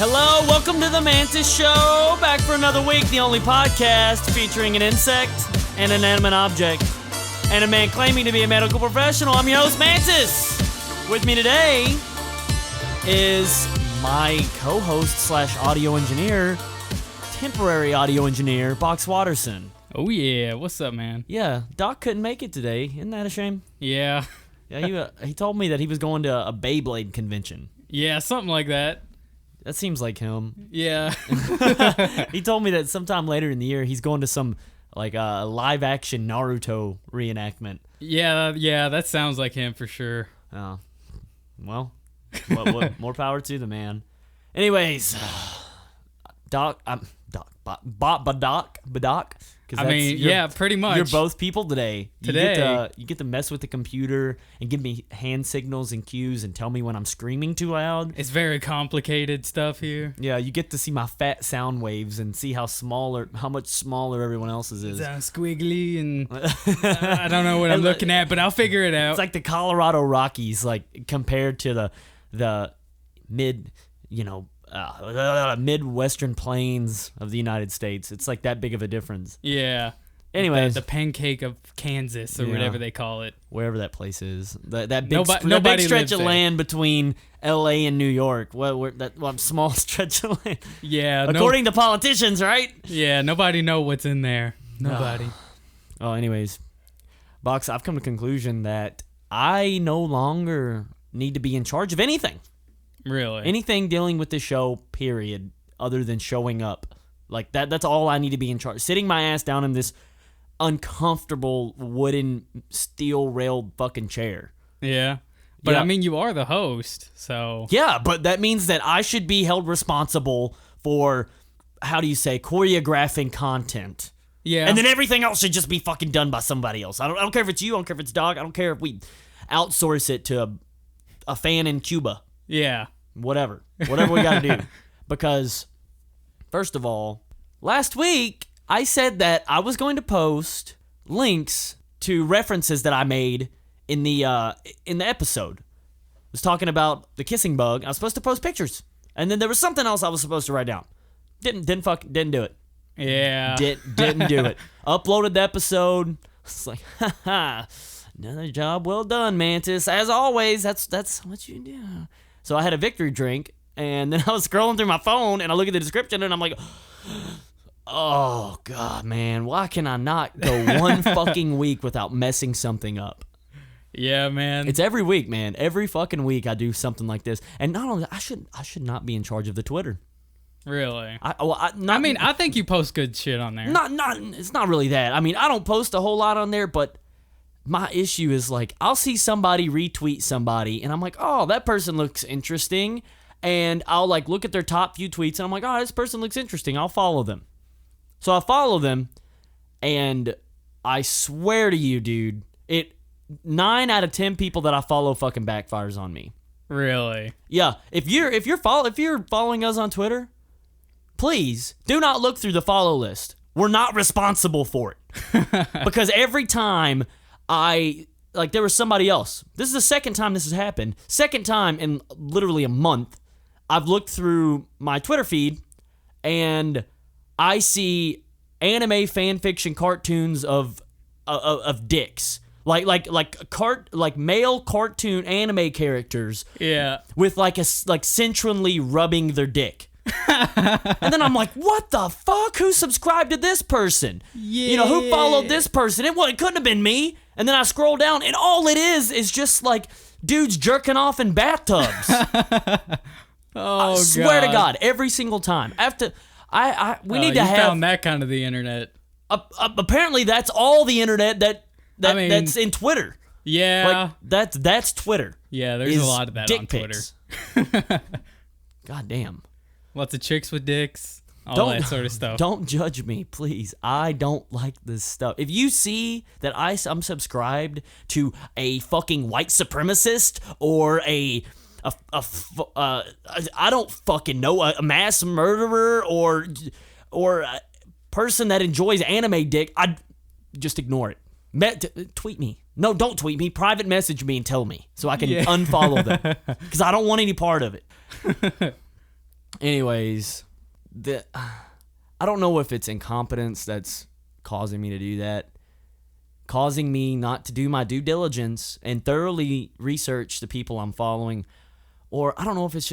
Hello, welcome to the Mantis Show. Back for another week, the only podcast featuring an insect, an inanimate object, and a man claiming to be a medical professional. I'm your host, Mantis. With me today is my co-host slash audio engineer, temporary audio engineer, Box Watterson. Oh yeah, what's up, man? Yeah, Doc couldn't make it today. Isn't that a shame? Yeah. Yeah, he told me that he was going to a Beyblade convention. Yeah, something like that. That seems like him. Yeah. He told me that sometime later in the year he's going to some like live action Naruto reenactment. Yeah, that sounds like him for sure. Oh, well, what more power to the man. Anyways, Doc. I mean, yeah, pretty much. You're both people today. Today. You get to mess with the computer and give me hand signals and cues and tell me when I'm screaming too loud. It's very complicated stuff here. Yeah, you get to see my fat sound waves and see how much smaller everyone else's is. It's squiggly and I don't know what I'm looking at, but I'll figure it out. It's like the Colorado Rockies, like compared to the Midwestern plains of the United States. It's like that big of a difference. Yeah. Anyways, the pancake of Kansas or whatever they call it. Wherever that place is. That big stretch of land between L.A. and New York. That small stretch of land. Yeah. According to politicians, right? Yeah, nobody know what's in there. Nobody. Oh, anyways. Box, I've come to the conclusion that I no longer need to be in charge of anything. Really? Anything dealing with the show, period, other than showing up. Like, that's all I need to be in charge. Sitting my ass down in this uncomfortable wooden steel-railed fucking chair. Yeah. But, I mean, you are the host, so... Yeah, but that means that I should be held responsible for, choreographing content. Yeah. And then everything else should just be fucking done by somebody else. I don't care if it's you, I don't care if it's Doc, I don't care if we outsource it to a fan in Cuba. Yeah. Whatever we gotta do. Because, first of all, last week, I said that I was going to post links to references that I made in the episode. I was talking about the kissing bug. I was supposed to post pictures. And then there was something else I was supposed to write down. Didn't do it. Yeah. Didn't do it. Uploaded the episode. It's like, another job well done, Mantis. As always, that's what you do. So I had a victory drink, and then I was scrolling through my phone, and I look at the description, and I'm like, oh, God, man, why can I not go one fucking week without messing something up? Yeah, man. It's every week, man. Every fucking week I do something like this. And not only that, I should not be in charge of the Twitter. Really? I think you post good shit on there. It's not really that. I mean, I don't post a whole lot on there, but my issue is, like, I'll see somebody retweet somebody, and I'm like, oh, that person looks interesting, and I'll, like, look at their top few tweets, and I'm like, oh, this person looks interesting, I'll follow them. So I follow them, and I swear to you, dude, 9 out of 10 people that I follow fucking backfires on me. Really? Yeah, if you're following us on Twitter, please do not look through the follow list. We're not responsible for it. Because every time there was somebody else. This is the second time this has happened. Second time in literally a month, I've looked through my Twitter feed and I see anime fanfiction cartoons of dicks. Like male cartoon anime characters. Yeah. With sensually rubbing their dick. And then I'm like, what the fuck? Who subscribed to this person? Yeah. Who followed this person? It couldn't have been me. And then I scroll down, and all it is just like dudes jerking off in bathtubs. I swear to God, every single time. We need to have. You found that kind of the internet. Apparently, that's all the internet that's in Twitter. Yeah. Like that's Twitter. Yeah, there's a lot of that on Twitter. God damn. Lots of chicks with dicks. All that sort of stuff. Don't judge me, please. I don't like this stuff. If you see that I'm subscribed to a fucking white supremacist or I don't fucking know, a mass murderer or a person that enjoys anime dick, I just ignore it. Tweet me. No, don't tweet me. Private message me and tell me so I can unfollow them because I don't want any part of it. Anyways, I don't know if it's incompetence that's causing me to do that, causing me not to do my due diligence and thoroughly research the people I'm following, or I don't know if it's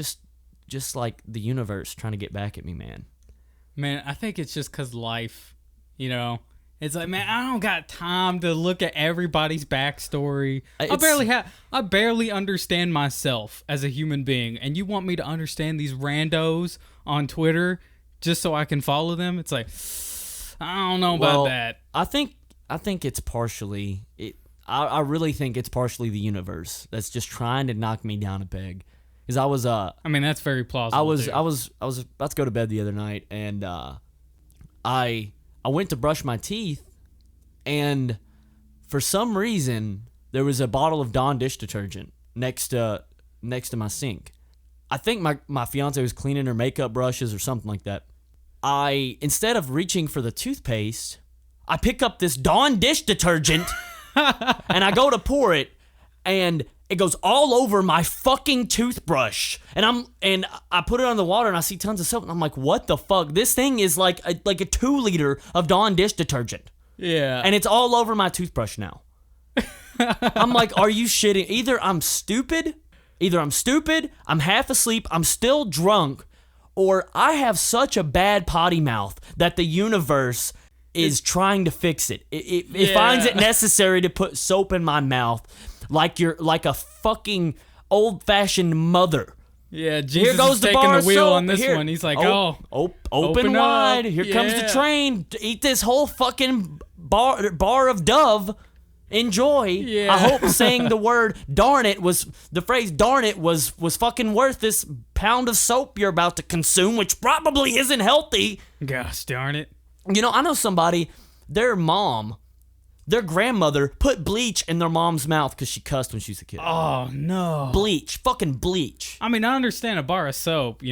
just like the universe trying to get back at me, man. Man, I think it's just because life, It's like, man, I don't got time to look at everybody's backstory. I barely understand myself as a human being, and you want me to understand these randos on Twitter just so I can follow them? It's like, I don't know about that. I think it's partially I really think it's partially the universe that's just trying to knock me down a peg. Because I was I mean, that's very plausible. I was about to go to bed the other night, and I went to brush my teeth, and for some reason there was a bottle of Dawn dish detergent next to my sink. I think my fiance was cleaning her makeup brushes or something like that. Instead of reaching for the toothpaste, I pick up this Dawn dish detergent and I go to pour it, and it goes all over my fucking toothbrush. And I put it on the water, and I see tons of soap, and I'm like, what the fuck? This thing is like a 2-liter of Dawn dish detergent. Yeah. And it's all over my toothbrush now. I'm like, are you shitting? Either I'm stupid, I'm half asleep, I'm still drunk, or I have such a bad potty mouth that the universe is trying to fix it. It finds it necessary to put soap in my mouth. Like a fucking old-fashioned mother. Yeah, Jesus is taking the wheel on this one. He's like, open wide. Here comes the train. Eat this whole fucking bar of Dove. Enjoy. Yeah. I hope saying the word darn it was fucking worth this pound of soap you're about to consume, which probably isn't healthy. Gosh darn it. I know somebody, their grandmother put bleach in their mom's mouth because she cussed when she was a kid. Oh, no. Fucking bleach. I mean, I understand a bar of soap,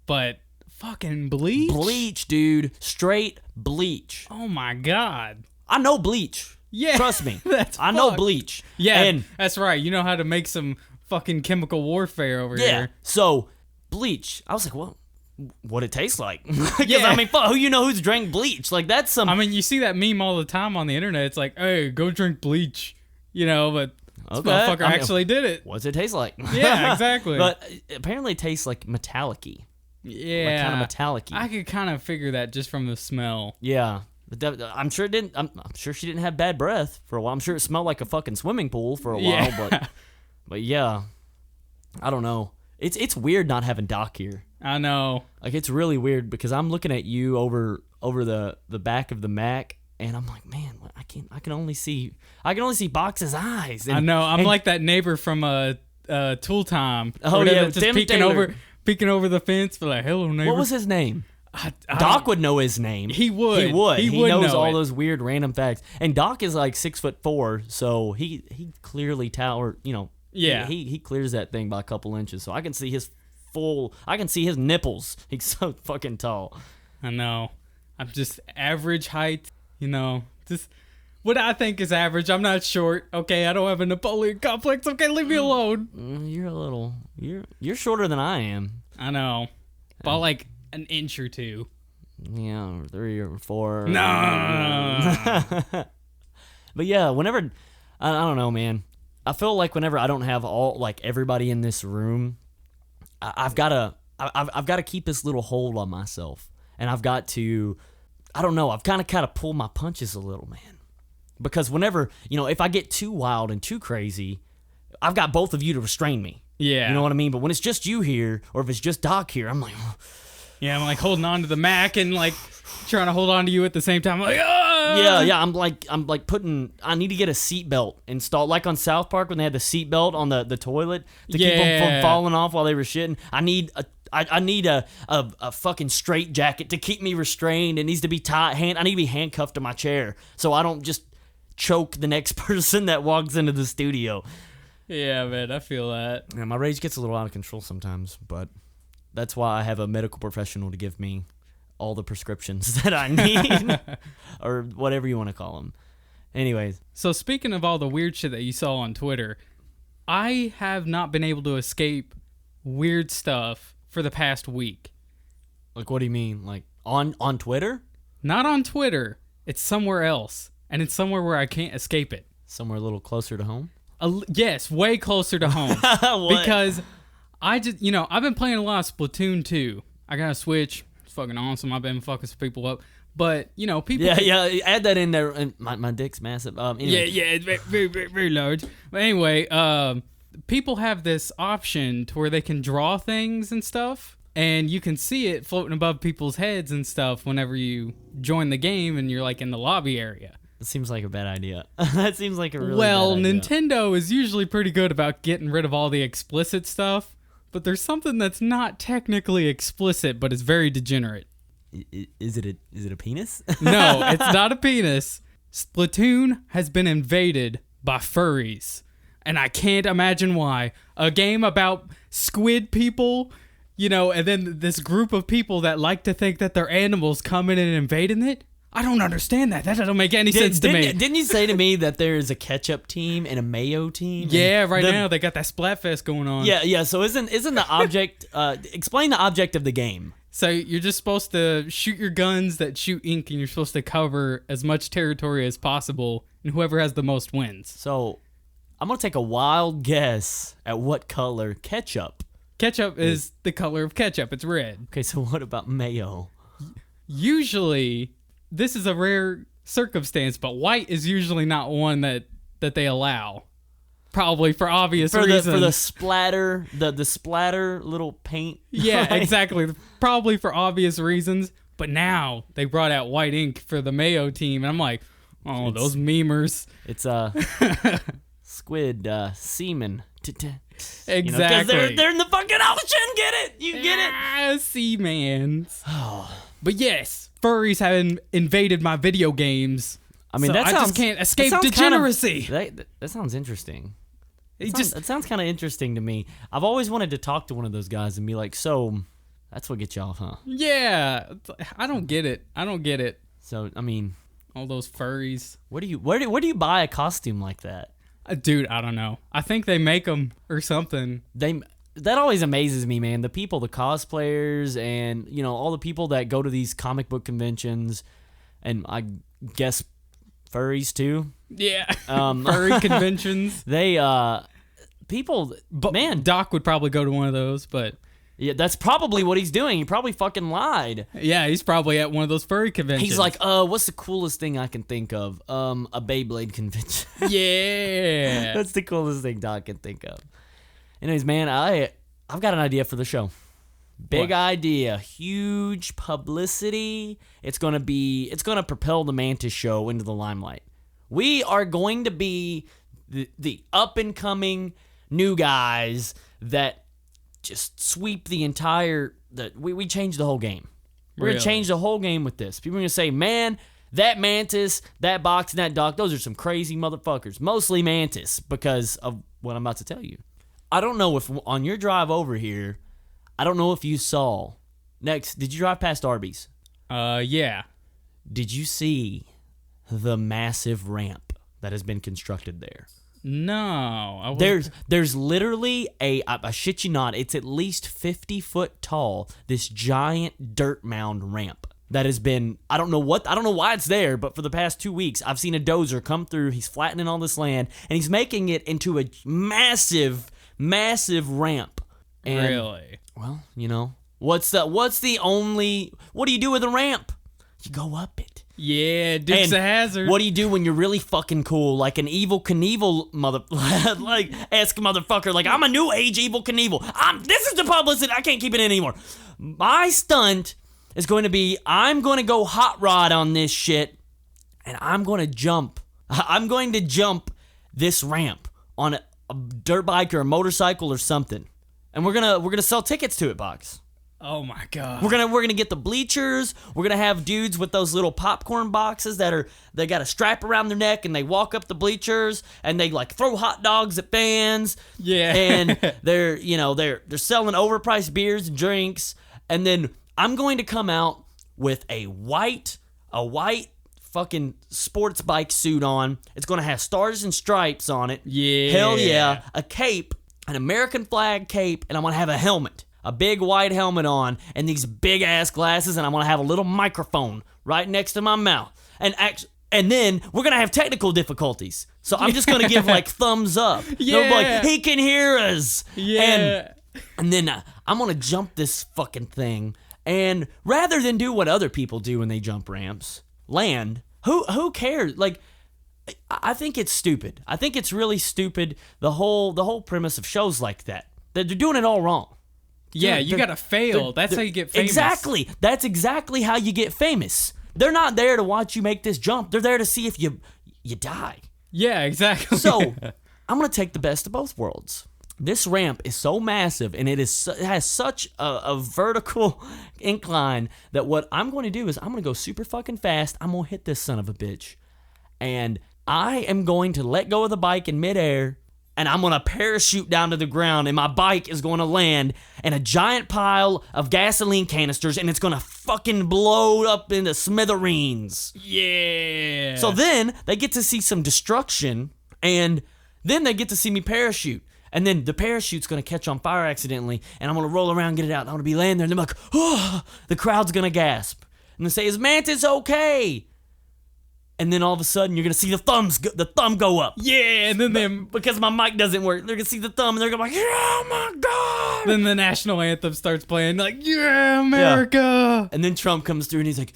but fucking bleach? Bleach, dude. Straight bleach. Oh, my God. I know bleach. Yeah. Trust me. I know bleach. Yeah, and that's right. You know how to make some fucking chemical warfare over here. So, bleach. I was like, well, what it tastes like. Because, I mean, fuck, who's drank bleach? Like, that's some... I mean, you see that meme all the time on the internet. It's like, hey, go drink bleach. But this motherfucker actually did it. What's it taste like? Yeah, exactly. But apparently it tastes like metallic-y. Yeah. Like kind of metallic-y. I could kind of figure that just from the smell. Yeah. I'm sure she didn't have bad breath for a while. I'm sure it smelled like a fucking swimming pool for a while, but yeah. I don't know. It's weird not having Doc here. I know. Like, it's really weird because I'm looking at you over the back of the Mac, and I'm like, man, I can only see Box's eyes. And, I know. I'm like that neighbor from Tool Time. Oh yeah, just Tim peeking Taylor. over the fence, but like, hello neighbor. What was his name? Doc would know his name. He would. He knows all it. those weird random facts. And Doc is like 6'4", so he clearly Yeah. He clears that thing by a couple inches, so I can see his nipples. He's so fucking tall. I know. I'm just average height, just what I think is average. I'm not short. Okay, I don't have a Napoleon complex. Okay, leave me alone. You're shorter than I am. I know. By like an inch or two. Yeah, or 3 or 4. No. But yeah, whenever I don't know, man. I feel like whenever I don't have everybody in this room, I've got to keep this little hold on myself, and I've got to, I don't know, I've kind of pull my punches a little, man, because whenever if I get too wild and too crazy, I've got both of you to restrain me. Yeah, you know what I mean. But when it's just you here, or if it's just Doc here, I'm like, yeah, I'm like holding on to the Mac and like trying to hold on to you at the same time. I'm like, yeah, I'm like putting. I need to get a seatbelt installed, like on South Park when they had the seatbelt on the toilet to keep them from falling off while they were shitting. I need a fucking straight jacket to keep me restrained. It needs to be tight. I need to be handcuffed to my chair so I don't just choke the next person that walks into the studio. Yeah, man, I feel that. Yeah, my rage gets a little out of control sometimes, but that's why I have a medical professional to give me all the prescriptions that I need, or whatever you want to call them. Anyways. So speaking of all the weird shit that you saw on Twitter, I have not been able to escape weird stuff for the past week. Like, what do you mean? Like, on Twitter? Not on Twitter. It's somewhere else. And it's somewhere where I can't escape it. Somewhere a little closer to home? Yes, way closer to home. Because I just, I've been playing a lot of Splatoon 2. I got a Switch. It's fucking awesome. I've been fucking some people up. But, people... Yeah, add that in there. And my dick's massive. Anyway. Yeah, it's very, very, very large. But anyway, people have this option to where they can draw things and stuff. And you can see it floating above people's heads and stuff whenever you join the game and you're, like, in the lobby area. That seems like a bad idea. That seems like a really Well, bad idea. Nintendo is usually pretty good about getting rid of all the explicit stuff. But there's something that's not technically explicit, but is very degenerate. Is it a penis? No, it's not a penis. Splatoon has been invaded by furries. And I can't imagine why. A game about squid people, and then this group of people that like to think that they're animals coming in and invading it? I don't understand that. That doesn't make any sense to me. Didn't you say to me that there is a ketchup team and a mayo team? Yeah, now they got that Splatfest going on. Yeah. So isn't the object? Explain the object of the game. So you're just supposed to shoot your guns that shoot ink, and you're supposed to cover as much territory as possible, and whoever has the most wins. So I'm gonna take a wild guess at what color ketchup. Ketchup is the color of ketchup. It's red. Okay, so what about mayo? Usually, this is a rare circumstance, but white is usually not one that they allow. Probably for obvious reasons. For the splatter, the splatter little paint. Yeah, exactly. Probably for obvious reasons. But now they brought out white ink for the mayo team, and I'm like, those memers. It's squid semen. Exactly. Because they're in the fucking ocean. Get it? You get it? Seamans. But yes, furries have invaded my video games. I mean, so I just can't escape degeneracy. That sounds interesting. That sounds kind of interesting to me. I've always wanted to talk to one of those guys and be like, so that's what gets you off, huh? Yeah. I don't get it. So, I mean, all those furries. Where do you buy a costume like that? Dude, I don't know. I think they make them or something. That always amazes me, man. The people, the cosplayers, and all the people that go to these comic book conventions, and I guess furries too. Yeah, furry conventions. They people, but man, Doc would probably go to one of those, but yeah, that's probably what he's doing. He probably fucking lied. Yeah, he's probably at one of those furry conventions. He's like, what's the coolest thing I can think of? A Beyblade convention. Yeah, that's the coolest thing Doc can think of. Anyways, man, I've got an idea for the show. Big idea, huge publicity. It's gonna propel the Mantis Show into the limelight. We are going to be the up and coming new guys that just sweep the entire. We change the whole game. We're gonna change the whole game with this. People are gonna say, man, that Mantis, that Box, and that Doc, those are some crazy motherfuckers. Mostly Mantis because of what I'm about to tell you. I don't know if on your drive over here, I don't know if you saw. Next, did you drive past Arby's? Yeah. Did you see the massive ramp that has been constructed there? No. There's literally I shit you not, it's at least 50 foot tall, this giant dirt mound ramp that has been, I don't know why it's there, but for the past 2 weeks, I've seen a dozer come through, he's flattening all this land, and he's making it into a massive ramp. And, really? Well, what do you do with a ramp? You go up it. Yeah, Dukes of Hazzard. What do you do when you're really fucking cool, like an Evil Knievel like ask motherfucker, like I'm a new age Evil Knievel. This is the publicity. I can't keep it in anymore. My stunt is going to be, I'm going to go hot rod on this shit, and I'm going to jump this ramp on a dirt bike or a motorcycle or something, and we're gonna sell tickets to it, Box. Oh my god. We're gonna get the bleachers. We're gonna have dudes with those little popcorn boxes they got a strap around their neck, and they walk up the bleachers and they like throw hot dogs at fans. Yeah. And they're selling overpriced beers and drinks. And then I'm going to come out with a white fucking sports bike suit on. It's gonna have stars and stripes on it. Yeah. Hell yeah. A cape, an American flag cape, and I'm gonna have a helmet. a big white helmet on, and these big ass glasses, and I'm gonna have a little microphone right next to my mouth. And then we're gonna have technical difficulties. So I'm just gonna give like thumbs up. Yeah. Like, he can hear us. Yeah. And then I'm gonna jump this fucking thing, and rather than do what other people do when they jump ramps, land. Who cares? Like, I think it's stupid. I think it's really stupid. The whole premise of shows like that. They're doing it all wrong. Yeah, you gotta fail. That's how you get famous. Exactly. That's exactly how you get famous. They're not there to watch you make this jump. They're there to see if you die. Yeah, exactly. So I'm gonna take the best of both worlds. This ramp is so massive, and it has such a vertical incline that what I'm going to do is I'm going to go super fucking fast. I'm going to hit this son of a bitch. And I am going to let go of the bike in midair, and I'm going to parachute down to the ground, and my bike is going to land in a giant pile of gasoline canisters, and it's going to fucking blow up into smithereens. Yeah. So then they get to see some destruction, and then they get to see me parachute. And then the parachute's going to catch on fire accidentally, and I'm going to roll around, get it out, and I'm going to be laying there, and they're like, oh, the crowd's going to gasp. And they say, is Mantis okay? And then all of a sudden, you're going to see the thumb go up. Yeah, and then because my mic doesn't work, they're going to see the thumb, and they're going to be like, oh my God. Then the national anthem starts playing, like, yeah, America. Yeah. And then Trump comes through, and he's like,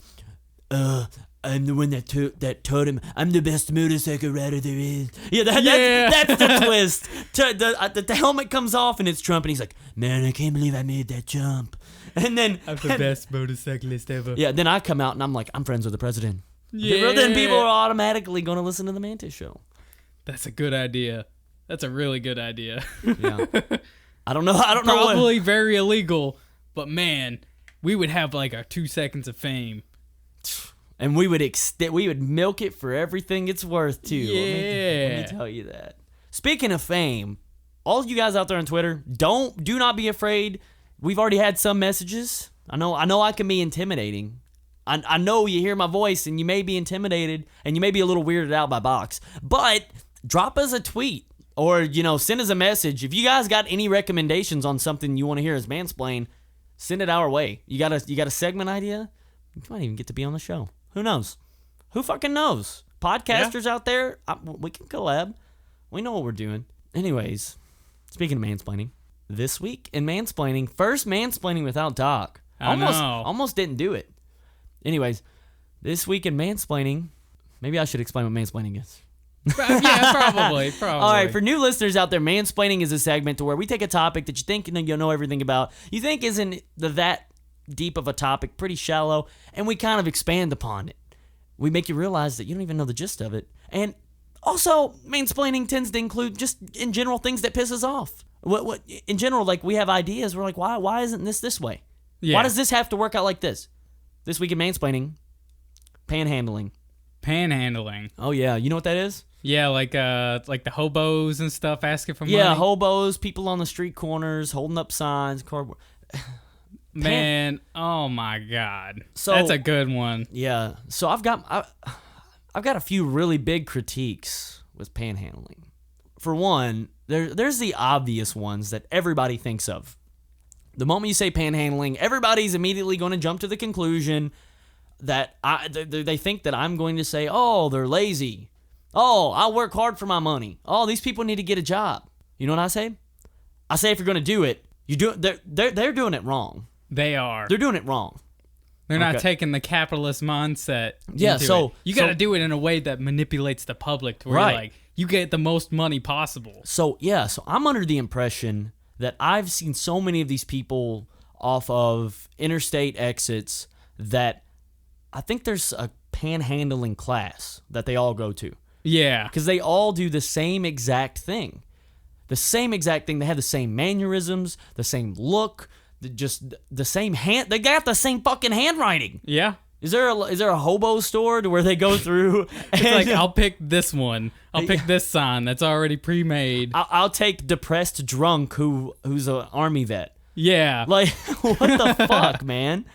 I'm the one that taught him. I'm the best motorcycle rider there is. Yeah, that's the twist. The helmet comes off, and it's Trump, and he's like, man, I can't believe I made that jump. And then I'm the best motorcyclist ever. Yeah, then I come out, and I'm like, I'm friends with the president. Yeah. Then people are automatically going to listen to the Mantis Show. That's a good idea. That's a really good idea. Yeah. I don't know. Probably very illegal, but man, we would have like our 2 seconds of fame. And we would milk it for everything it's worth, too. Yeah. Let me tell you that. Speaking of fame, all you guys out there on Twitter, do not be afraid. We've already had some messages. I know I can be intimidating. I know you hear my voice and you may be intimidated and you may be a little weirded out by Box. But drop us a tweet or, send us a message. If you guys got any recommendations on something you want to hear us mansplain, send it our way. You got a segment idea? You might even get to be on the show. Who knows? Who fucking knows? Podcasters out there, we can collab. We know what we're doing. Anyways, speaking of mansplaining, this week in mansplaining, first mansplaining without Doc. Almost didn't do it. Anyways, this week in mansplaining, maybe I should explain what mansplaining is. Yeah, probably. All right, for new listeners out there, mansplaining is a segment to where we take a topic that you think you know everything about, you think isn't that deep of a topic, pretty shallow, and we kind of expand upon it. We make you realize that you don't even know the gist of it. And also, mansplaining tends to include just in general things that piss us off. What in general, like we have ideas, we're like, why isn't this way? Yeah. Why does this have to work out like this? This week in mansplaining, panhandling. Panhandling. Oh yeah, you know what that is? Yeah, like the hobos and stuff asking for money. Yeah, hobos, people on the street corners holding up signs, cardboard. Man, oh my God, that's a good one. Yeah, so I've got a few really big critiques with panhandling. For one, there's the obvious ones that everybody thinks of. The moment you say panhandling, everybody's immediately going to jump to the conclusion that they think that I'm going to say, oh, they're lazy. Oh, I work hard for my money. Oh, these people need to get a job. You know what I say? I say if you're going to do it, they're doing it wrong. They are. They're doing it wrong. They're not taking the capitalist mindset. Yeah, so you got to do it in a way that manipulates the public to where you get the most money possible. So I'm under the impression that I've seen so many of these people off of interstate exits that I think there's a panhandling class that they all go to. Yeah. Because they all do the same exact thing. The same exact thing. They have the same mannerisms, the same look, just the same hand. They got the same fucking handwriting. Yeah. Is there a hobo store to where they go through? It's like, I'll pick this one. I'll pick this sign that's already pre-made. I'll take depressed drunk who's an army vet. Yeah. Like, what the fuck, man?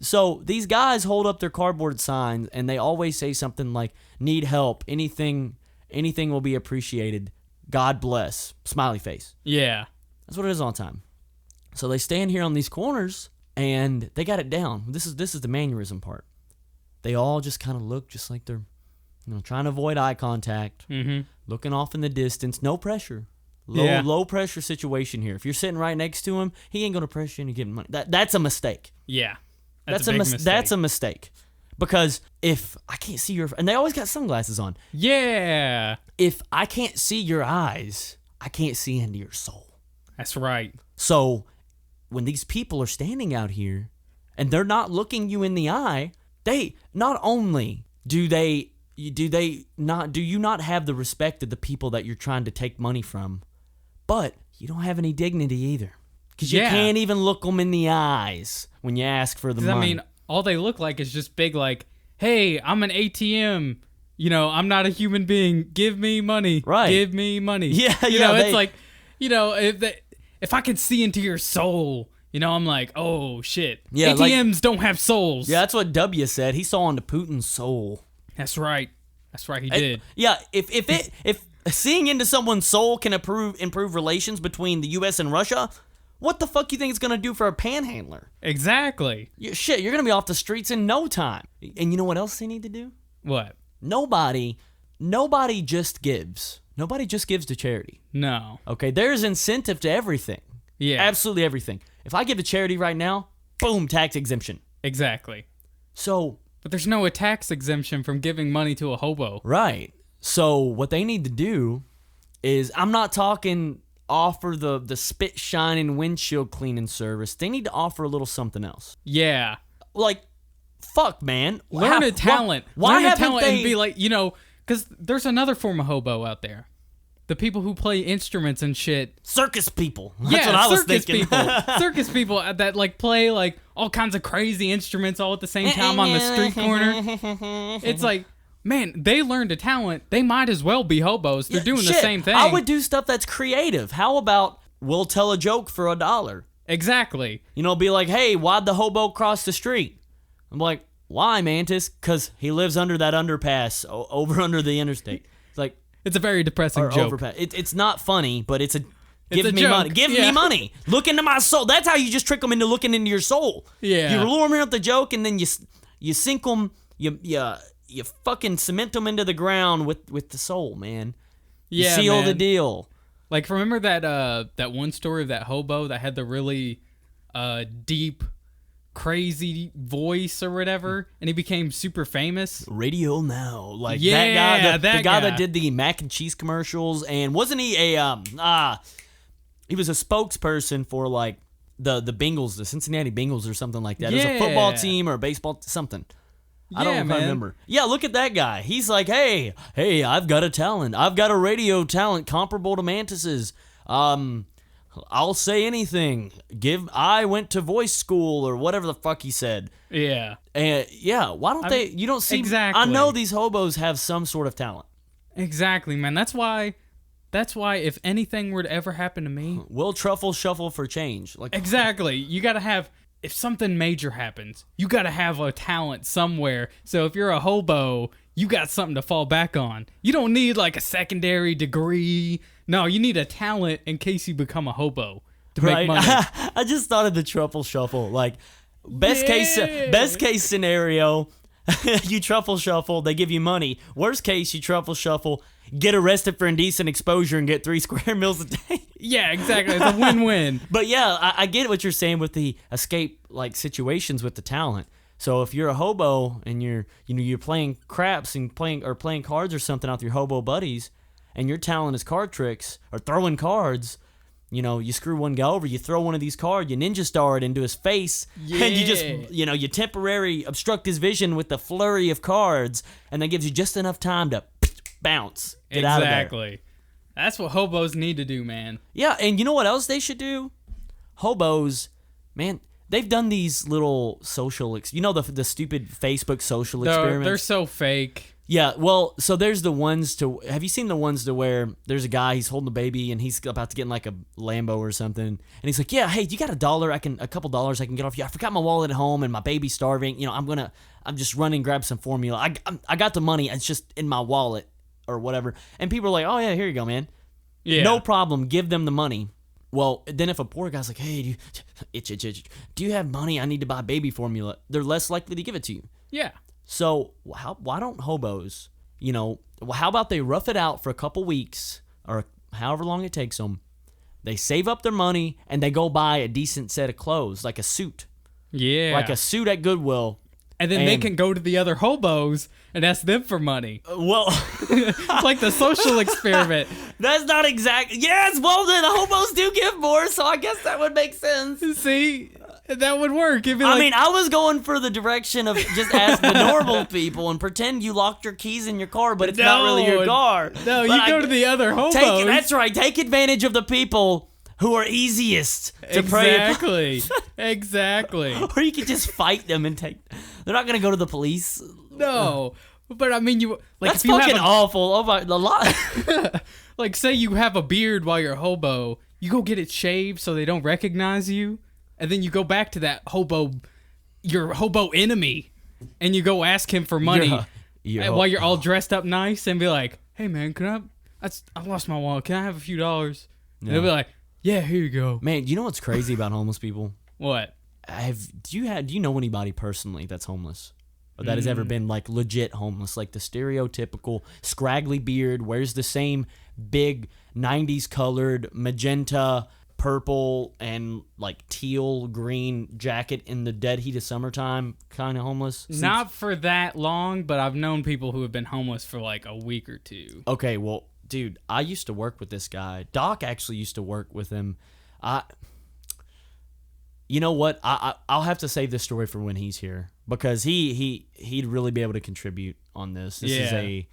So these guys hold up their cardboard signs and they always say something like, need help, anything will be appreciated. God bless. Smiley face. Yeah. That's what it is all the time. So they stand here on these corners, and they got it down. This is the mannerism part. They all just kind of look just like they're, trying to avoid eye contact, looking off in the distance. No pressure. Low pressure situation here. If you're sitting right next to him, he ain't gonna pressure you into giving money. That's a mistake. Yeah, that's a mistake. That's a mistake. Because if I can't see your, and they always got sunglasses on. Yeah. If I can't see your eyes, I can't see into your soul. That's right. So when these people are standing out here and they're not looking you in the eye, they not only do you not have the respect of the people that you're trying to take money from, but you don't have any dignity either. Because you can't even look them in the eyes when you ask for the money. I mean, all they look like is just big, like, hey, I'm an ATM. I'm not a human being. Give me money. Right. Give me money. Yeah, it's like, if I can see into your soul, I'm like, oh, shit. Yeah, ATMs don't have souls. Yeah, that's what W said. He saw into Putin's soul. That's right. He did. Yeah, if seeing into someone's soul can improve relations between the U.S. and Russia, what the fuck you think it's going to do for a panhandler? Exactly. You're going to be off the streets in no time. And you know what else they need to do? What? Nobody just gives. Nobody just gives to charity. No. Okay, there's incentive to everything. Yeah. Absolutely everything. If I give to charity right now, boom, tax exemption. Exactly. So... But there's no tax exemption from giving money to a hobo. Right. So what they need to do is, I'm not talking offer the spit shining windshield cleaning service. They need to offer a little something else. Yeah. Like, fuck, man. Learn a talent. Why Learn a talent and be like, because there's another form of hobo out there. The people who play instruments and shit. Circus people. That's what I was thinking. Circus people that play all kinds of crazy instruments all at the same time on the street corner. It's like, man, they learned a talent. They might as well be hobos. They're doing the same thing. I would do stuff that's creative. How about we'll tell a joke for $1? Exactly. Be like, hey, why'd the hobo cross the street? I'm like, why, Mantis? Because he lives under that underpass over under the interstate. It's like, it's a very depressing joke. It's not funny, but it's give me joke. money. Give me money. Look into my soul. That's how you just trick them into looking into your soul. Yeah. You lure them with the joke, and then you sink them. You fucking cement them into the ground with the soul, man. You seal the deal. Like, remember that one story of that hobo that had the really deep, crazy voice or whatever, and he became super famous? Radio Now. Like, that guy that did the mac and cheese commercials, and wasn't he he was a spokesperson for, like, the Bengals, the Cincinnati Bengals or something like that. It was a football team or a baseball, something. I don't remember. Yeah, look at that guy. He's like, hey, I've got a talent. I've got a radio talent comparable to Mantis's. I'll say anything. I went to voice school or whatever the fuck he said. Yeah. Why don't they? You don't see. Exactly. I know these hobos have some sort of talent. Exactly, man. That's why if anything were to ever happen to me, we'll truffle shuffle for change. Like, exactly. You got to have, if something major happens, you got to have a talent somewhere. So if you're a hobo, you got something to fall back on. You don't need like a secondary degree. No, you need a talent in case you become a hobo to make money. I just thought of the truffle shuffle. Like, best case scenario, you truffle shuffle, they give you money. Worst case, you truffle shuffle, get arrested for indecent exposure and get 3 square meals a day. Yeah, exactly. It's a win-win. But yeah, I get what you're saying with the escape like situations with the talent. So if you're a hobo and you're playing craps and playing cards or something out with your hobo buddies, and your talent is card tricks or throwing cards, you screw one guy over, you throw one of these cards, you ninja star it into his face, and you just, you temporarily obstruct his vision with the flurry of cards, and that gives you just enough time to bounce, get out of there. Exactly. That's what hobos need to do, man. Yeah, and you know what else they should do? Hobos, man, they've done these little social, the stupid Facebook social experiments. They're so fake. Yeah, well, so there's the ones have you seen the ones to where there's a guy, he's holding a baby and he's about to get in like a Lambo or something, and he's like, yeah, hey, you got $1? a couple dollars I can get off you. I forgot my wallet at home and my baby's starving. I'm just running, grab some formula. I got the money, it's just in my wallet or whatever. And people are like, oh yeah, here you go, man. Yeah. No problem, give them the money. Well, then if a poor guy's like, hey, do you have money? I need to buy baby formula. They're less likely to give it to you. Yeah. So why don't hobos, how about they rough it out for a couple weeks or however long it takes them. They save up their money and they go buy a decent set of clothes, like a suit. Yeah. Like a suit at Goodwill. And then they can go to the other hobos and ask them for money. Well, it's like the social experiment. That's not exactly. Yes, well, then the hobos do give more, so I guess that would make sense. See, that would work. I was going for the direction of just ask the normal people and pretend you locked your keys in your car, but it's not really your car. No, you go to the other hobos. That's right. Take advantage of the people who are easiest to prey. Exactly. Or you could just fight them and take. They're not gonna go to the police. No, but I mean, that's fucking awful. Oh my, a lot. Like, say you have a beard while you're a hobo, you go get it shaved so they don't recognize you, and then you go back to that your hobo enemy, and you go ask him for money while you're all dressed up nice, and be like, "Hey man, I lost my wallet. Can I have a few dollars?" And they'll be like, "Yeah, here you go." Man, you know what's crazy about homeless people? What? Do you know anybody personally that's homeless? Or that has ever been like legit homeless, like the stereotypical scraggly beard, wears the same big 90s colored magenta, purple, and like teal green jacket in the dead heat of summertime kind of homeless? Not for that long, but I've known people who have been homeless for like a week or two. Okay, well, dude, I used to work with this guy. Doc actually used to work with him. You know what? I'll have to save this story for when he's here, because he'd really be able to contribute on this. This is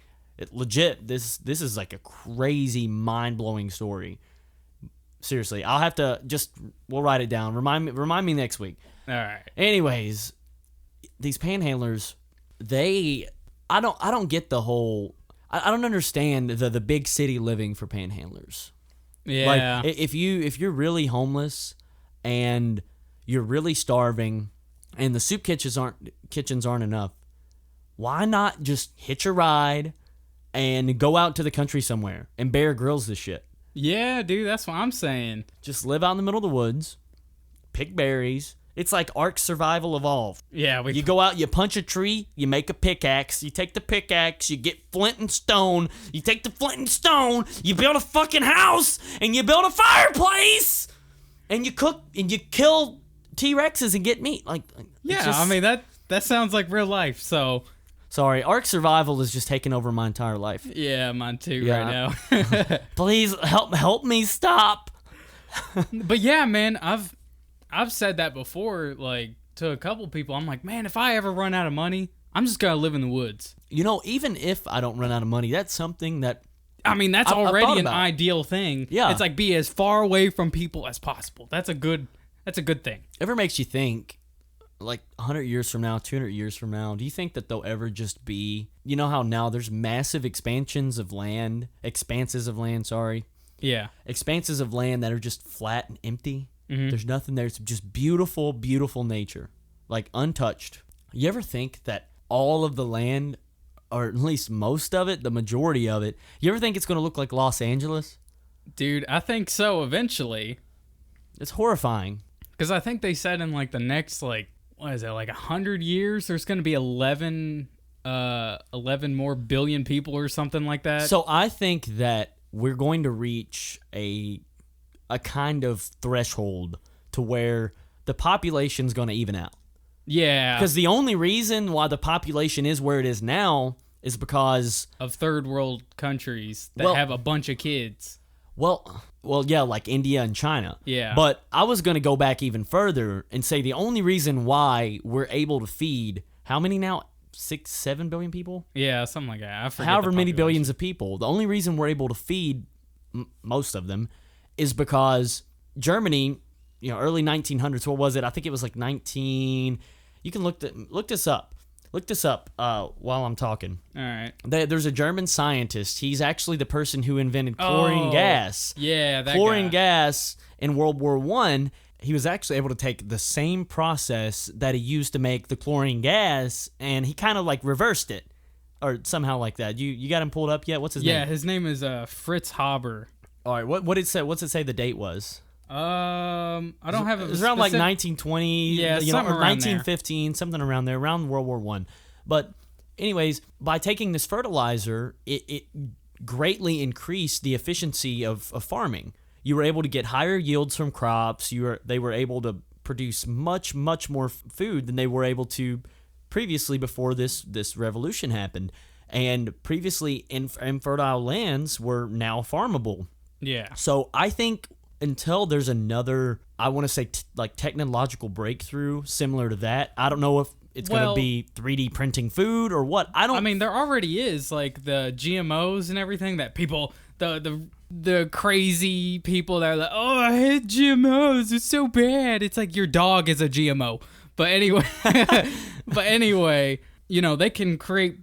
legit. This is like a crazy, mind-blowing story. Seriously, I'll have to we'll write it down. Remind me next week. All right. Anyways, these panhandlers, I don't get the whole. I don't understand the big city living for panhandlers. Yeah. Like if you're really homeless and you're really starving and the soup kitchens aren't enough, why not just hitch a ride and go out to the country somewhere and Bear Grylls this shit? Yeah, dude, that's what I'm saying. Just live out in the middle of the woods, pick berries. It's like Ark Survival Evolved. Yeah, you go out, you punch a tree, you make a pickaxe, you take the pickaxe, you get flint and stone, you take the flint and stone, you build a fucking house, and you build a fireplace, and you cook, and you kill T-Rexes and get meat. I mean, that sounds like real life, so... Sorry, Ark Survival is just taking over my entire life. Yeah, mine too right now. Please help me stop. But yeah, man, I've said that before, like, to a couple people. I'm like, man, if I ever run out of money, I'm just gonna live in the woods. Even if I don't run out of money, that's something that... I mean, that's already an ideal thing. Yeah. It's like, be as far away from people as possible. That's a good thing. Ever makes you think, like 100 years from now, 200 years from now, do you think that they'll ever just be... You know how now there's massive expanses of land, sorry. Yeah. Expanses of land that are just flat and empty. Mm-hmm. There's nothing there. It's just beautiful, beautiful nature. Like, untouched. You ever think that all of the land, or at least most of it, the majority of it, you ever think it's going to look like Los Angeles? Dude, I think so eventually. It's horrifying. Because I think they said in, like, the next, like, what is it, like 100 years, there's going to be 11 more billion people or something like that. So I think that we're going to reach a kind of threshold to where the population's going to even out. Yeah. Because the only reason why the population is where it is now is because... of third world countries that have a bunch of kids. Well, yeah, like India and China. Yeah. But I was going to go back even further and say the only reason why we're able to feed, how many now? 6-7 billion people? Yeah, something like that. I forget however many billions of people. The only reason we're able to feed most of them is because Germany, early 1900s, what was it? I think it was like 19... You can look this up. Look this up while I'm talking. All right. There's a German scientist. He's actually the person who invented chlorine gas. Yeah, that chlorine guy. gas in World War I. He was actually able to take the same process that he used to make the chlorine gas, and he kind of like reversed it, or somehow like that. You got him pulled up yet? What's his name? Yeah, his name is Fritz Haber. All right. What's it say the date was? I don't have it was around like 1920, yeah, or 1915, something around there, around World War I. But anyways, by taking this fertilizer, it greatly increased the efficiency of farming. You were able to get higher yields from crops. They were able to produce much more food than they were able to previously before this revolution happened. And previously infertile lands were now farmable. Yeah. So I think until there's another, I want to say technological breakthrough similar to that, I don't know if it's going to be 3D printing food or what. I mean, there already is like the GMOs and everything that people, the crazy people that are like, oh, I hate GMOs, it's so bad. It's like your dog is a GMO. But anyway, they can create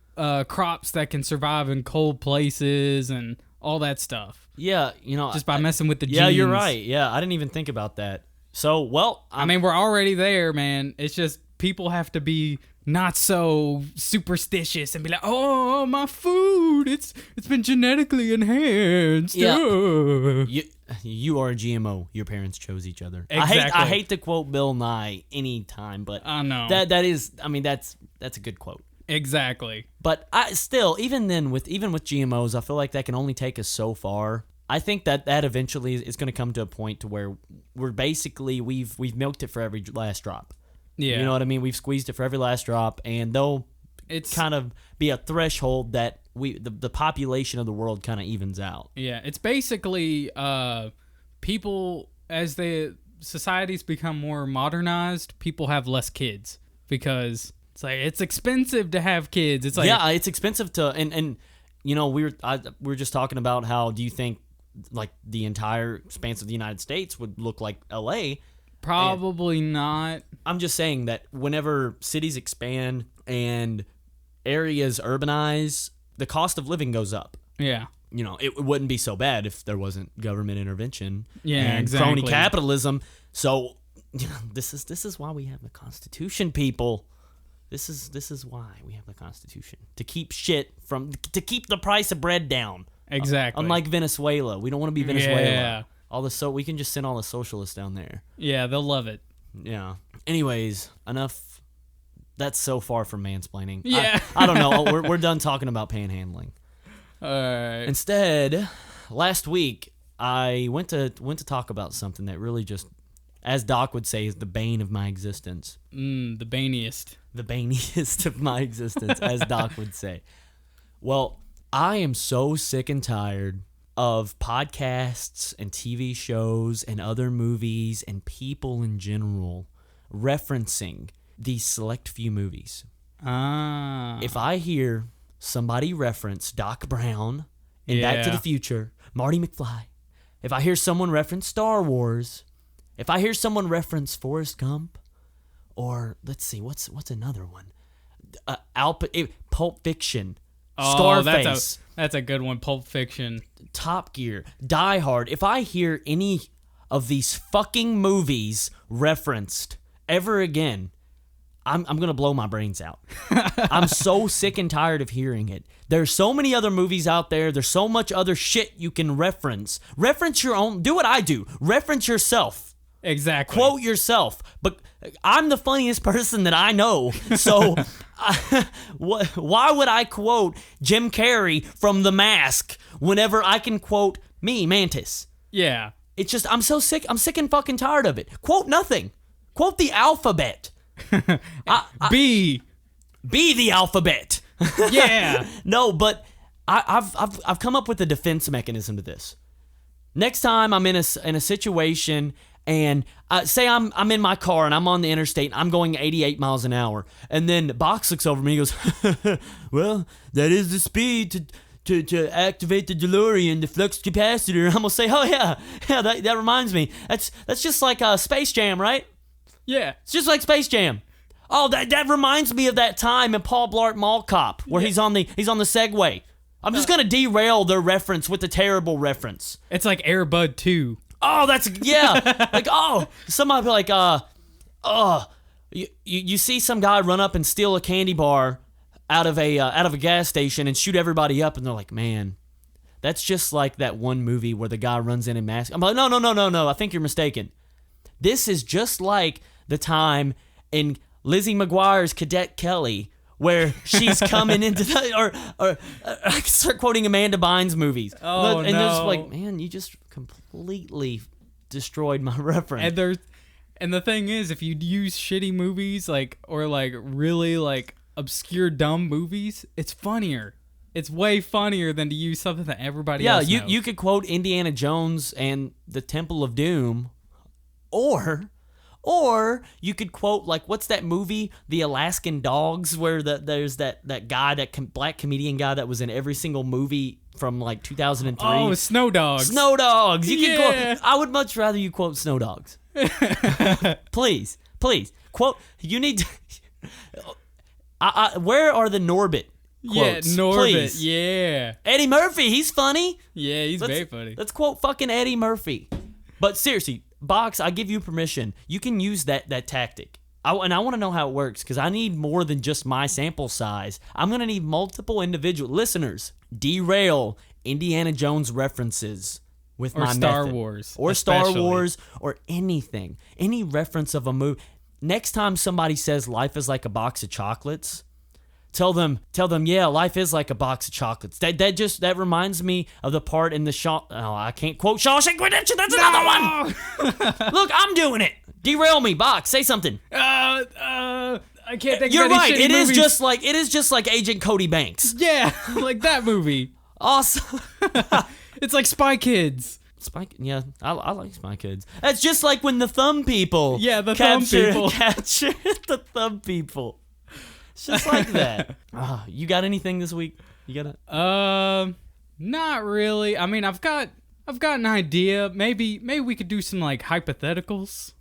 crops that can survive in cold places and all that stuff. Yeah, just by messing with the genes. Yeah, you're right. Yeah, I didn't even think about that. So, I mean, we're already there, man. It's just people have to be not so superstitious and be like, oh, my food, it's been genetically enhanced. Yeah. You are a GMO. Your parents chose each other. Exactly. I hate to quote Bill Nye anytime, but I know. that's a good quote. Exactly. But even with GMOs, I feel like that can only take us so far. I think that eventually is going to come to a point to where we're basically we've milked it for every last drop. Yeah. You know what I mean? We've squeezed it for every last drop, and it's kind of be a threshold that the population of the world kind of evens out. Yeah, it's basically people, as the societies become more modernized, people have less kids because it's expensive to have kids. It's like, yeah, it's expensive to and we were just talking about how do you think like the entire expanse of the United States would look like LA? Probably not. I'm just saying that whenever cities expand and areas urbanize, the cost of living goes up. Yeah. It wouldn't be so bad if there wasn't government intervention and exactly. crony capitalism. So, this is why we have the Constitution, people. This is why we have the Constitution. To keep to keep the price of bread down. Exactly. Unlike Venezuela. We don't want to be Venezuela. Yeah. We can just send all the socialists down there. Yeah, they'll love it. Yeah. Anyways, enough. That's so far from mansplaining. Yeah. I don't know. We're done talking about panhandling. All right. Instead, last week I went to talk about something that really just, as Doc would say, is the bane of my existence. The baniest. The baniest of my existence, as Doc would say. Well, I am so sick and tired of podcasts and TV shows and other movies and people in general referencing these select few movies. If I hear somebody reference Doc Brown in Back to the Future, Marty McFly, if I hear someone reference Star Wars, if I hear someone reference Forrest Gump, or let's see, what's another one? Pulp Fiction, Scarface. That's a good one. Pulp Fiction, Top Gear, Die Hard. If I hear any of these fucking movies referenced ever again, I'm gonna blow my brains out. I'm so sick and tired of hearing it. There's so many other movies out there. There's so much other shit you can reference. Reference your own. Do what I do. Reference yourself. Exactly. Quote yourself. But I'm the funniest person that I know. So why would I quote Jim Carrey from The Mask whenever I can quote me, Mantis? Yeah. It's just, I'm so sick. I'm sick and fucking tired of it. Quote nothing. Quote the alphabet. B the alphabet. Yeah. No, but I've come up with a defense mechanism to this. Next time I'm in a situation and say I'm in my car and I'm on the interstate and I'm going 88 miles an hour, and then Box looks over me and goes, well, that is the speed to activate the DeLorean, the flux capacitor. I'm gonna say, oh yeah, that reminds me. That's just like Space Jam, right? Yeah. It's just like Space Jam. Oh, that reminds me of that time in Paul Blart Mall Cop where he's on the Segway. I'm just gonna derail their reference with a terrible reference. It's like Air Bud 2. Oh, that's like somebody be like you see some guy run up and steal a candy bar out of a gas station and shoot everybody up, and they're like, man, That's just like that one movie where the guy runs in mask. I'm like, no. I think you're mistaken. This is just like the time in Lizzie McGuire's Cadet Kelly where she's coming into or I start quoting Amanda Bynes movies. And just like, man, you just completely destroyed my reference. And the thing is, if you use shitty movies or really obscure dumb movies, it's funnier. It's way funnier than to use something that everybody else knows. You could quote Indiana Jones and the Temple of Doom, or you could quote, what's that movie, The Alaskan Dogs, where there's that guy, black comedian guy that was in every single movie from 2003. Oh, Snow Dogs. Snow Dogs. You can quote. I would much rather you quote Snow Dogs. Please quote. You need to. Where are the Norbit quotes? Yeah, Norbit. Please. Yeah. Eddie Murphy. He's funny. Yeah, he's very funny. Let's quote fucking Eddie Murphy. But seriously, Box, I give you permission. You can use that tactic. And I want to know how it works, because I need more than just my sample size. I'm going to need multiple individual listeners. Derail Indiana Jones references with my Star method. Wars. Or especially. Star Wars, or anything. Any reference of a movie. Next time somebody says life is like a box of chocolates, tell them, yeah, life is like a box of chocolates. That reminds me of the part in the I can't quote Shawshank Redemption. That's another one. Look, I'm doing it. Derail me, Box. Say something. I can't think You're of any right. shitty It is movies. just like Agent Cody Banks. Yeah, like that movie. Awesome. It's like Spy Kids. Yeah, I like Spy Kids. That's just like when the thumb people. Yeah, the thumb people. Capture the thumb people. It's just like that. You got anything this week? You got it? Not really. I mean, I've got an idea. Maybe we could do some hypotheticals.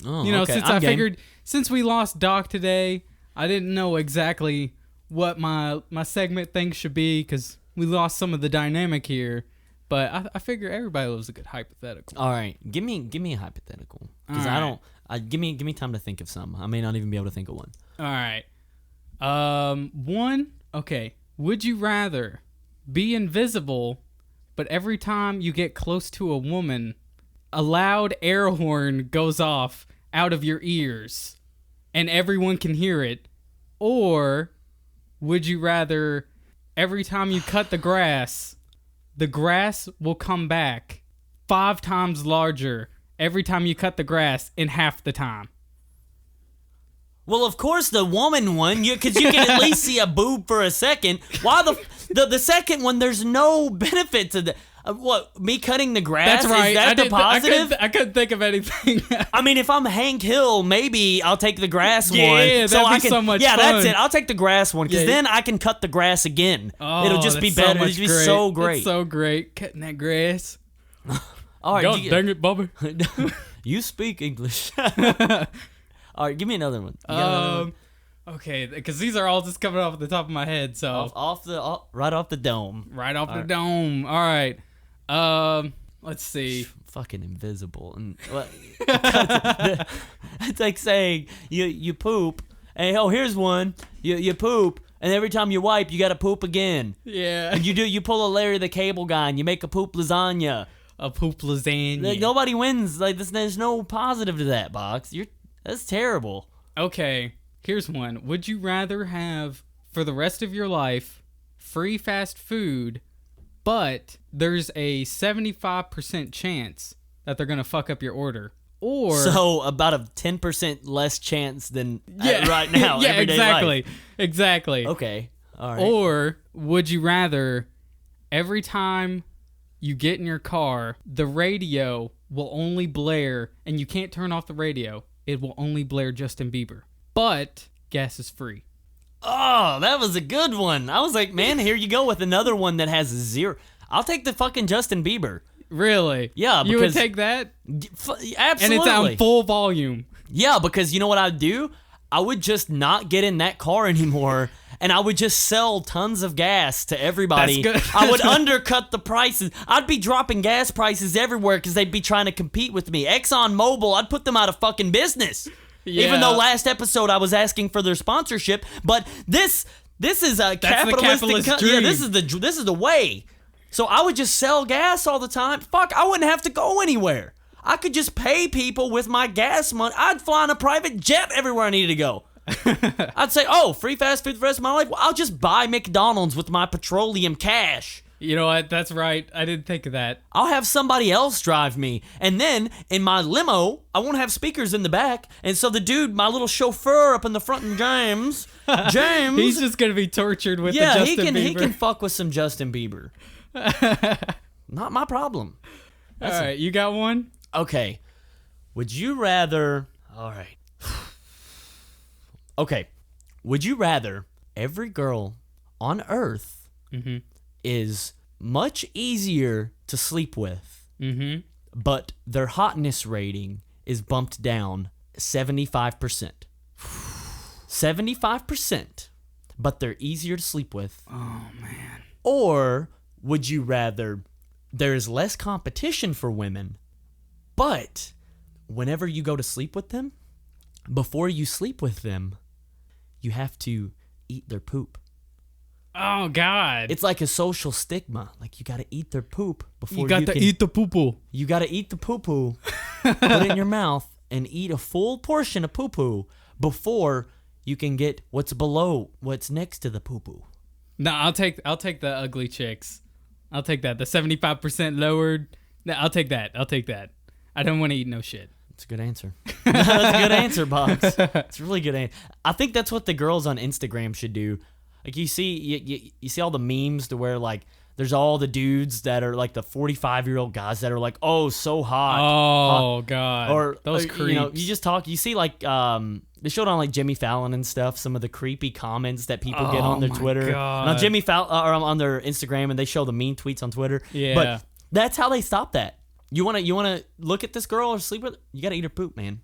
Oh, okay. Since figured since we lost Doc today, I didn't know exactly what my segment thing should be because we lost some of the dynamic here. But I figure everybody loves a good hypothetical. All right, give me a hypothetical because I don't. Give me time to think of some. I may not even be able to think of one. All right. One. Okay. Would you rather be invisible, but every time you get close to a woman, a loud air horn goes off out of your ears, and everyone can hear it? Or would you rather every time you cut the grass will come back 5 times larger every time you cut the grass in half the time? Well, of course, the woman one, because you can at least see a boob for a second. Why the second one? There's no benefit to the. What, me cutting the grass? That's right. Is that the positive? I couldn't think of anything. I mean, if I'm Hank Hill, maybe I'll take the grass one. Yeah, that'd be so much fun. That's it. I'll take the grass one, because then I can cut the grass again. Oh, it'll just be better. It'll just be so great. That's so great. Cutting that grass. All right. God dang it, Bobby. You speak English. All right, give me another one. Okay, because these are all just coming off the top of my head. So right off the dome. Right off the dome. All right. Let's see. Fucking invisible. And it's like saying you poop, and here's one. You poop, and every time you wipe, you gotta poop again. Yeah. And you pull a Larry the Cable Guy, and you make a poop lasagna. A poop lasagna. Nobody wins. There's no positive to that, Box. That's terrible. Okay, here's one. Would you rather have, for the rest of your life, free fast food, but there's a 75% chance that they're going to fuck up your order? Or so about a 10% less chance than right now. Yeah, everyday exactly. life. Exactly. Okay. All right. Or would you rather every time you get in your car, the radio will only blare, and you can't turn off the radio. It will only blare Justin Bieber, but gas is free. Oh, that was a good one. I was like, man, here you go with another one that has 0. I'll take the fucking Justin Bieber. Really? Yeah, because you would take that? Absolutely. And it's on full volume. Yeah, because you know what I'd do? I would just not get in that car anymore, and I would just sell tons of gas to everybody. That's good. I would undercut the prices. I'd be dropping gas prices everywhere because they'd be trying to compete with me. ExxonMobil, I'd put them out of fucking business. Yeah. Even though last episode I was asking for their sponsorship, but this is a capitalistic dream. Yeah, this is the way. So I would just sell gas all the time. Fuck, I wouldn't have to go anywhere. I could just pay people with my gas money. I'd fly in a private jet everywhere I needed to go. I'd say, oh, free fast food for the rest of my life? Well, I'll just buy McDonald's with my petroleum cash. You know what? That's right. I didn't think of that. I'll have somebody else drive me. And then in my limo, I won't have speakers in the back. And so the dude, my little chauffeur up in the front, and James, he's just going to be tortured with the Justin Bieber. He can fuck with some Justin Bieber. Not my problem. All right, you got one? Okay. Would you rather... All right. Okay. Would you rather every girl on Earth is much easier to sleep with, but their hotness rating is bumped down 75%? 75%, but they're easier to sleep with. Oh, man. Or would you rather there's less competition for women, but whenever you go to sleep with them, before you sleep with them, you have to eat their poop. Oh, God. It's like a social stigma. Like, you got to eat their poop before you got to eat the poo-poo. You got to eat the poo-poo, put it in your mouth, and eat a full portion of poo-poo before you can get what's next to the poo-poo. No, I'll take the ugly chicks. I'll take that. The 75% lowered. No, I'll take that. I don't want to eat no shit. It's a good answer. That's a good answer, Box. It's a really good answer. I think that's what the girls on Instagram should do. Like, you see all the memes to where, like, there's all the dudes that are like the 45-year-old guys that are like, oh, so hot. Oh, hot. God. Or those creeps. You see like they showed on like Jimmy Fallon and stuff, some of the creepy comments that people get on their Twitter. God. On Jimmy Fallon or on their Instagram, and they show the mean tweets on Twitter. Yeah. But that's how they stop that. You wanna look at this girl or sleep with her? You gotta eat her poop, man.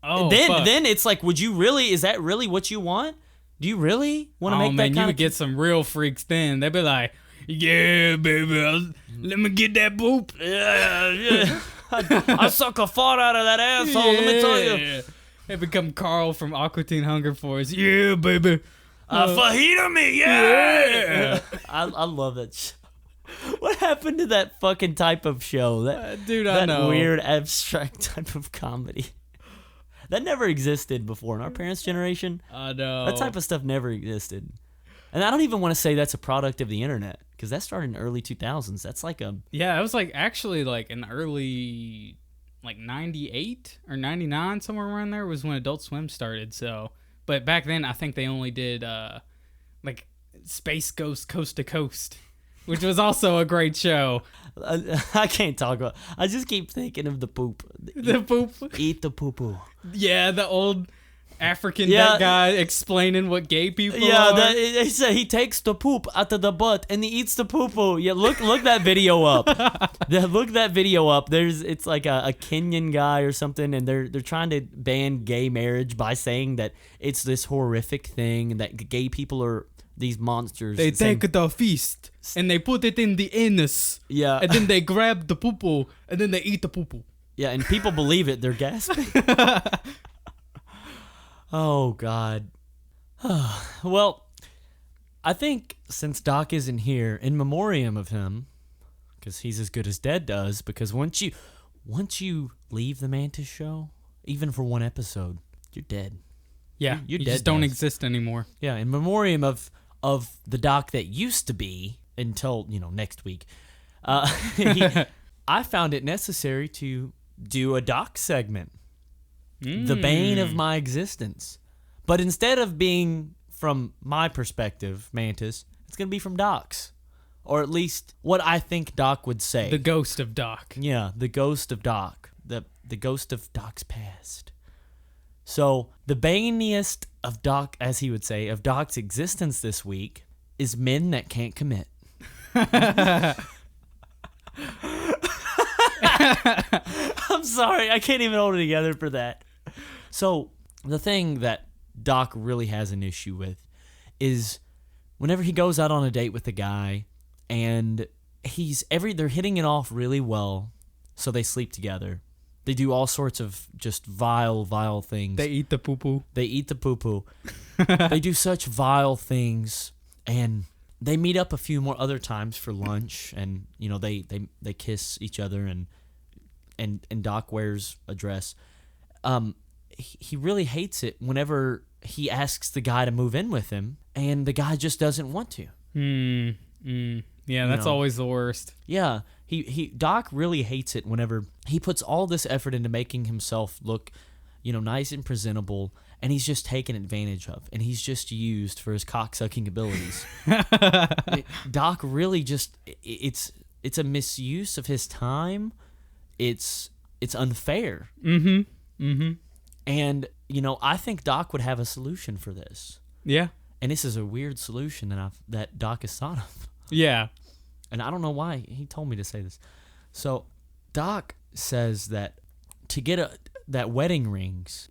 Oh, then it's like, is that really what you want? Do you really want to make that kind of... you would get some real freaks then. They'd be like, yeah, baby, let me get that poop. Yeah. I suck a fart out of that asshole, let me tell you. They become Carl from Aqua Teen Hunger Force. Yeah, baby. Fajita me, yeah. I love that show. What happened to that fucking type of show? Dude, I know. That weird, abstract type of comedy. That never existed before in our parents' generation. I know. That type of stuff never existed. And I don't even want to say that's a product of the internet, because that started in the early 2000s. That's like a... Yeah, it was like actually like in early, like 98 or 99, somewhere around there was when Adult Swim started. So, but back then I think they only did like Space Ghost Coast to Coast, which was also a great show. I can't talk about... I just keep thinking of the poop. The poop. Eat the poo-poo. Yeah, the old African that guy explaining what gay people are. Yeah, he takes the poop out of the butt and he eats the poo-poo. Yeah, look that video up. Look that video up. It's like a Kenyan guy or something, and they're trying to ban gay marriage by saying that it's this horrific thing and that gay people are these monsters. They take the feast and they put it in the anus. Yeah. And then they grab the poo-poo and then they eat the poo-poo. Yeah, and people believe it. They're gasping. Oh, God. Well, I think since Doc isn't here, in memoriam of him, because he's as good as dead does, because once you leave the Mantis Show, even for one episode, you're dead. Yeah, you just don't exist anymore. Yeah, in memoriam of the Doc that used to be until, next week, I found it necessary to do a Doc segment. The bane of my existence. But instead of being from my perspective, Mantis, it's going to be from Doc's. Or at least what I think Doc would say. The ghost of Doc. Yeah, the ghost of Doc. The ghost of Doc's past. So, the baniest of Doc, as he would say, of Doc's existence this week is men that can't commit. I'm sorry, I can't even hold it together for that. So, the thing that Doc really has an issue with is whenever he goes out on a date with a guy and they're hitting it off really well, so they sleep together. They do all sorts of just vile things. They eat the poo-poo. They eat the poo-poo. They do such vile things, and they meet up a few more other times for lunch, and they kiss each other, and Doc wears a dress. He really hates it whenever he asks the guy to move in with him, and the guy just doesn't want to. Yeah, that's always the worst. Yeah, Doc really hates it whenever he puts all this effort into making himself look, nice and presentable, and he's just taken advantage of, and he's just used for his cocksucking abilities. Doc really just it's a misuse of his time. It's unfair. And I think Doc would have a solution for this. Yeah. And this is a weird solution that Doc has thought of. Yeah. And I don't know why he told me to say this. So Doc says that to get that wedding rings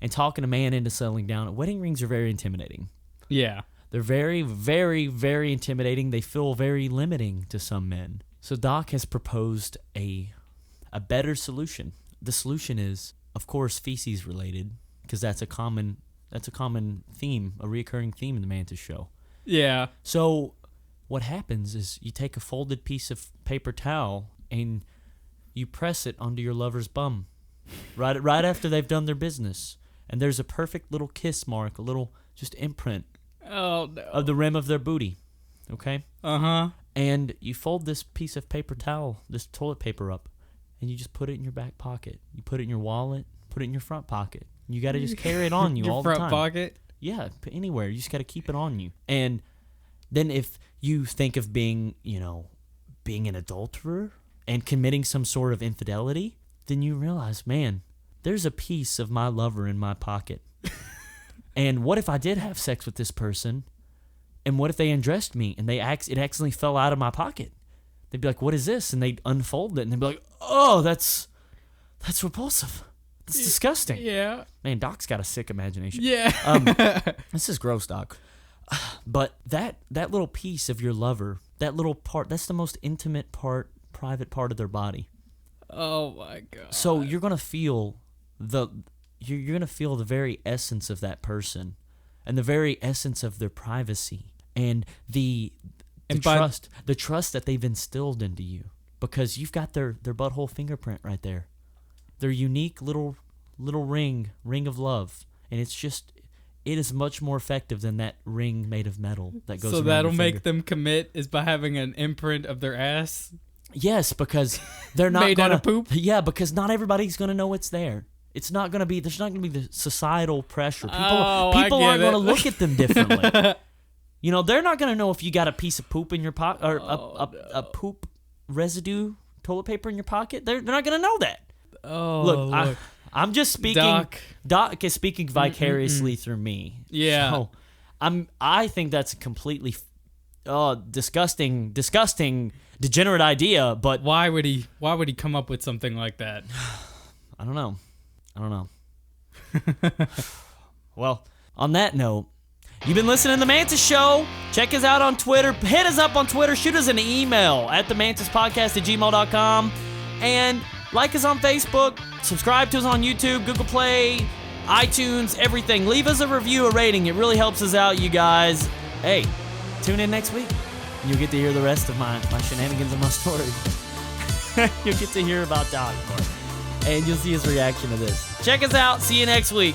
and talking a man into settling down, wedding rings are very intimidating. Yeah. They're very, very, very intimidating. They feel very limiting to some men. So Doc has proposed a better solution. The solution is, of course, feces related, because that's a common theme, a recurring theme in the Mantis Show. Yeah. So what happens is you take a folded piece of paper towel and you press it onto your lover's bum right after they've done their business. And there's a perfect little kiss mark, a little just imprint of the rim of their booty. Okay? Uh-huh. And you fold this piece of paper towel, this toilet paper up, and you just put it in your back pocket. You put it in your wallet, put it in your front pocket. You got to just carry it on you all the time. Your front pocket? Yeah, anywhere. You just got to keep it on you. And then if you think of being an adulterer and committing some sort of infidelity, then you realize, man, there's a piece of my lover in my pocket. And what if I did have sex with this person? And what if they undressed me and it accidentally fell out of my pocket? They'd be like, what is this? And they'd unfold it and they'd be like, oh, that's repulsive. That's disgusting. Yeah. Man, Doc's got a sick imagination. Yeah. This is gross, Doc. But that little piece of your lover, that little part, that's the most intimate part, private part of their body. Oh my God. So you're gonna feel the very essence of that person, and the very essence of their privacy, and the trust that they've instilled into you, because you've got their butthole fingerprint right there, their unique little ring of love, and it is much more effective than that ring made of metal that goes. So around that'll your make finger. them commit is by having an imprint of their ass. Yes, because they're not made out of poop. Yeah, because not everybody's gonna know it's there. It's not gonna be. There's not gonna be the societal pressure. People aren't gonna look at them differently. They're not gonna know if you got a piece of poop in your pocket or a poop residue toilet paper in your pocket. They're not gonna know that. Oh, look. I'm just speaking. Doc is speaking vicariously through me. Yeah. So I think that's a completely disgusting, degenerate idea. But why would he come up with something like that? I don't know. Well, on that note, you've been listening to The Mantis Show. Check us out on Twitter. Hit us up on Twitter. Shoot us an email at themantispodcast@gmail.com. And like us on Facebook. Subscribe to us on YouTube, Google Play, iTunes, everything. Leave us a review, a rating. It really helps us out, you guys. Hey, tune in next week. You'll get to hear the rest of my shenanigans and my story. You'll get to hear about Doc more. And you'll see his reaction to this. Check us out. See you next week.